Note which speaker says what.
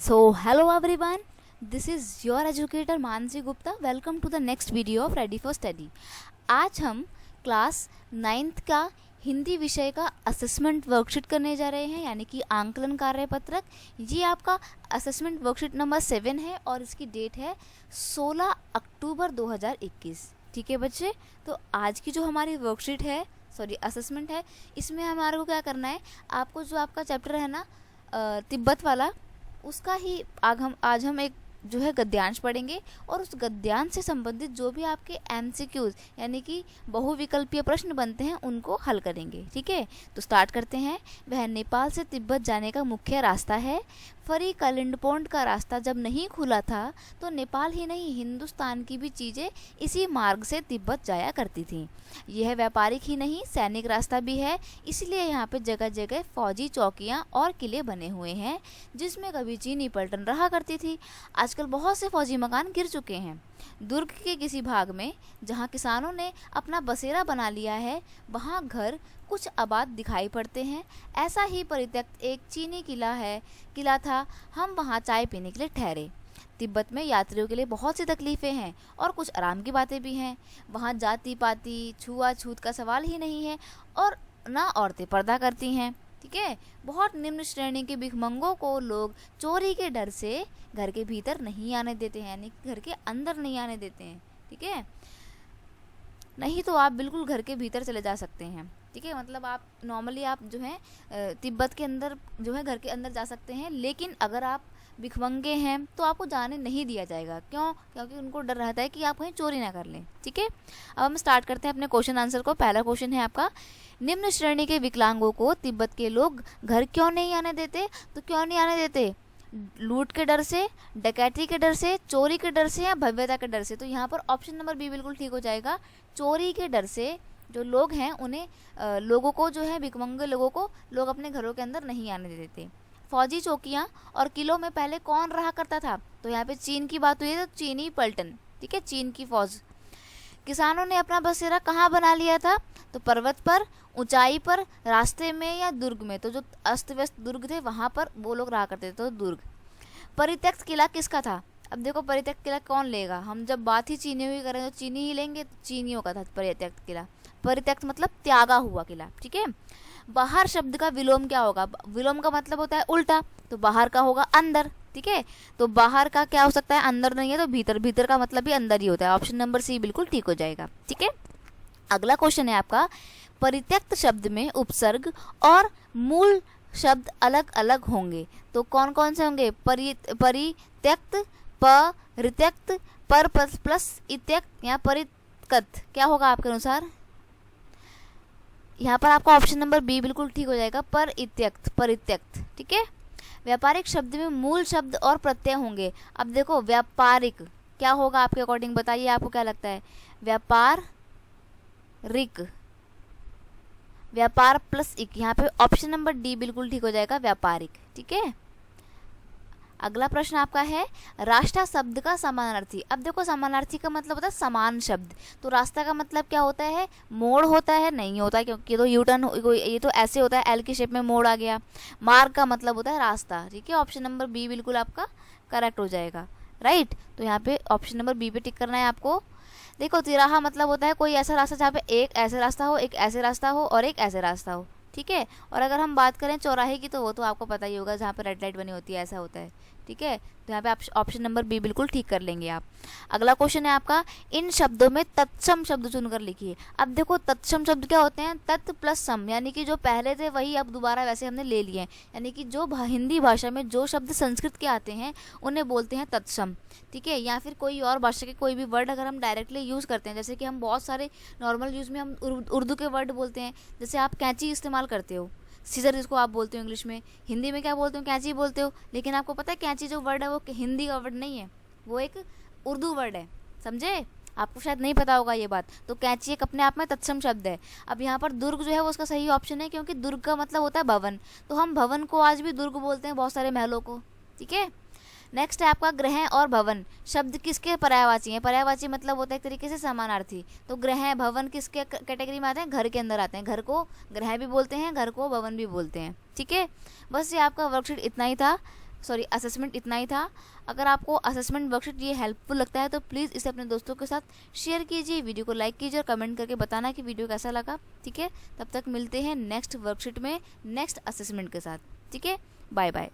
Speaker 1: Hello everyone, this is your educator Mansi Gupta. Welcome to the next video of Ready for Study. आज हम class 9th का हिंदी विषय का assessment worksheet करने जा रहे हैं, यानी कि आंकलन कार्य पत्रक। ये आपका असेसमेंट वर्कशीट नंबर 7 है और इसकी डेट है 16 अक्टूबर 2021। ठीक है बच्चे, तो आज की जो हमारी वर्कशीट है, असेसमेंट है, इसमें हमारे को क्या करना है, आपको जो आपका चैप्टर है ना तिब्बत वाला, उसका ही आज हम एक जो है गद्यांश पढ़ेंगे और उस गद्यांश से संबंधित जो भी आपके एमसीक्यूज यानी कि बहुविकल्पीय प्रश्न बनते हैं उनको हल करेंगे। ठीक है, तो स्टार्ट करते हैं। वह नेपाल से तिब्बत जाने का मुख्य रास्ता है। फरी कलिंडपोंड का रास्ता जब नहीं खुला था तो नेपाल ही नहीं हिंदुस्तान की भी चीज़ें इसी मार्ग से तिब्बत जाया करती थीं। यह व्यापारिक ही नहीं सैनिक रास्ता भी है, इसलिए यहाँ पे जगह जगह फौजी चौकियाँ और किले बने हुए हैं जिसमें कभी चीनी पलटन रहा करती थी। आजकल बहुत से फौजी मकान गिर चुके हैं। दुर्ग के किसी भाग में जहाँ किसानों ने अपना बसेरा बना लिया है, वहाँ घर कुछ आबाद दिखाई पड़ते हैं। ऐसा ही परित्यक्त एक चीनी किला था। हम वहाँ चाय पीने के लिए ठहरे। तिब्बत में यात्रियों के लिए बहुत सी तकलीफ़ें हैं और कुछ आराम की बातें भी हैं। वहाँ जाति पाति छुआछूत का सवाल ही नहीं है और ना औरतें पर्दा करती हैं। ठीक है, बहुत निम्न श्रेणी के भिखमंगों को लोग चोरी के डर से घर के भीतर नहीं आने देते हैं, यानी घर के अंदर नहीं आने देते हैं। ठीक है, नहीं तो आप बिल्कुल घर के भीतर चले जा सकते हैं। ठीक है, मतलब आप नॉर्मली आप जो है तिब्बत के अंदर जो है घर के अंदर जा सकते हैं, लेकिन अगर आप भिखमंगे हैं तो आपको जाने नहीं दिया जाएगा। क्यों? क्योंकि उनको डर रहता है कि आप कहीं चोरी ना कर लें। ठीक है, अब हम स्टार्ट करते हैं अपने क्वेश्चन आंसर को। पहला क्वेश्चन है आपका, निम्न श्रेणी के विकलांगों को तिब्बत के लोग घर क्यों नहीं आने देते? तो क्यों नहीं आने देते? लूट के डर से, डकैती के डर से, चोरी के डर से या भव्यता के डर से? तो यहाँ पर ऑप्शन नंबर बी बिल्कुल ठीक हो जाएगा। चोरी के डर से जो लोग हैं उन्हें लोगों को जो है भिखमंगे लोगों को लोग अपने घरों के अंदर नहीं आने देते। फौजी चौकियाँ और किलों में पहले कौन रहा करता था? तो यहाँ पे चीन की बात हुई है, तो चीनी पलटन। ठीक है, चीन की फौज। किसानों ने अपना बसेरा कहाँ बना लिया था? तो पर्वत पर, ऊंचाई पर, रास्ते में या दुर्ग में? तो जो अस्त व्यस्त दुर्ग थे वहाँ पर वो लोग रहा करते थे, तो दुर्ग। परित्यक्त किला किसका था? अब देखो, परित्यक्त किला कौन लेगा? हम जब बात ही चीनियों की करें तो चीनी ही लेंगे, तो चीनियों का था परित्यक्त किला। परित्यक्त मतलब त्यागा हुआ किला। ठीक है, बाहर शब्द का विलोम क्या होगा? विलोम का मतलब होता है उल्टा, तो बाहर का होगा अंदर। ठीक है, तो बाहर का क्या हो सकता है? अंदर नहीं है तो भीतर। भीतर का मतलब भी अंदर ही होता है। ऑप्शन नंबर सी बिल्कुल ठीक हो जाएगा। ठीक है, अगला क्वेश्चन है आपका, परित्यक्त शब्द में उपसर्ग और मूल शब्द अलग अलग होंगे, तो कौन कौन से होंगे? परित्यक्त, परित्यक्त, पर प्लस इत्यक्त या परित्यक्त, क्या होगा आपके अनुसार? यहाँ पर आपका ऑप्शन नंबर बी बिल्कुल ठीक हो जाएगा, पर इत्यक्त, परित्यक्त। ठीक है, व्यापारिक शब्द में मूल शब्द और प्रत्यय होंगे। अब देखो, व्यापारिक क्या होगा आपके अकॉर्डिंग? बताइए, आपको क्या लगता है? व्यापारिक, व्यापार प्लस इक, यहाँ पे ऑप्शन नंबर डी बिल्कुल ठीक हो जाएगा, व्यापारिक। ठीक है, अगला प्रश्न आपका है, रास्ता शब्द का समानार्थी। अब देखो, समानार्थी का मतलब होता है समान शब्द। तो रास्ता का मतलब क्या होता है? मोड़ होता है? नहीं होता, क्योंकि तो यूटर्न, ये तो ऐसे होता है, एल की शेप में मोड़ आ गया। मार्ग का मतलब होता है रास्ता। ठीक है, ऑप्शन नंबर बी बिल्कुल आपका करेक्ट हो जाएगा। राइट, तो यहाँ पे ऑप्शन नंबर बी पे टिक करना है आपको। देखो, तिराहा मतलब होता है कोई ऐसा रास्ता जहाँ पे एक ऐसे रास्ता हो, एक ऐसे रास्ता हो और एक ऐसे रास्ता हो। ठीक है, और अगर हम बात करें चौराहे की, तो वो तो आपको पता ही होगा, जहाँ पे रेड लाइट बनी होती है, ऐसा होता है। ठीक है, तो यहाँ पे आप ऑप्शन नंबर बी बिल्कुल ठीक कर लेंगे आप। अगला क्वेश्चन है आपका, इन शब्दों में तत्सम शब्द चुनकर लिखिए। अब देखो, तत्सम शब्द क्या होते हैं? तत् प्लस सम, यानी कि जो पहले थे वही अब दोबारा वैसे हमने ले लिए हैं। यानी कि जो हिंदी भाषा में जो शब्द संस्कृत के आते हैं उन्हें बोलते हैं तत्सम। ठीक है, या फिर कोई और भाषा के कोई भी वर्ड अगर हम डायरेक्टली यूज़ करते हैं, जैसे कि हम बहुत सारे नॉर्मल यूज़ में हम उर्दू के वर्ड बोलते हैं। जैसे आप कैंची इस्तेमाल करते हो, सीजर जिसको आप बोलते हो इंग्लिश में, हिंदी में क्या बोलते हो? कैंची बोलते हो। लेकिन आपको पता है कैंची जो वर्ड है वो हिंदी का वर्ड नहीं है, वो एक उर्दू वर्ड है। समझे? आपको शायद नहीं पता होगा ये बात। तो कैंची एक अपने आप में तत्सम शब्द है। अब यहाँ पर दुर्ग जो है वो उसका सही ऑप्शन है, क्योंकि दुर्ग का मतलब होता है भवन, तो हम भवन को आज भी दुर्ग बोलते हैं, बहुत सारे महलों को। ठीक है, नेक्स्ट है आपका, ग्रह और भवन शब्द किसके पर्यायवाची हैं? पर्यायवाची मतलब होता है एक तरीके से समानार्थी। तो ग्रह भवन किसके कैटेगरी में आते हैं? घर के अंदर आते हैं। घर को ग्रह भी बोलते हैं, घर को भवन भी बोलते हैं। ठीक है, बस ये आपका वर्कशीट इतना ही था। असेसमेंट इतना ही था। अगर आपको असेसमेंट वर्कशीट ये हेल्पफुल लगता है तो प्लीज़ इसे अपने दोस्तों के साथ शेयर कीजिए, वीडियो को लाइक कीजिए और कमेंट करके बताना कि वीडियो कैसा लगा। ठीक है, तब तक मिलते हैं नेक्स्ट वर्कशीट में नेक्स्ट असेसमेंट के साथ। ठीक है, बाय बाय।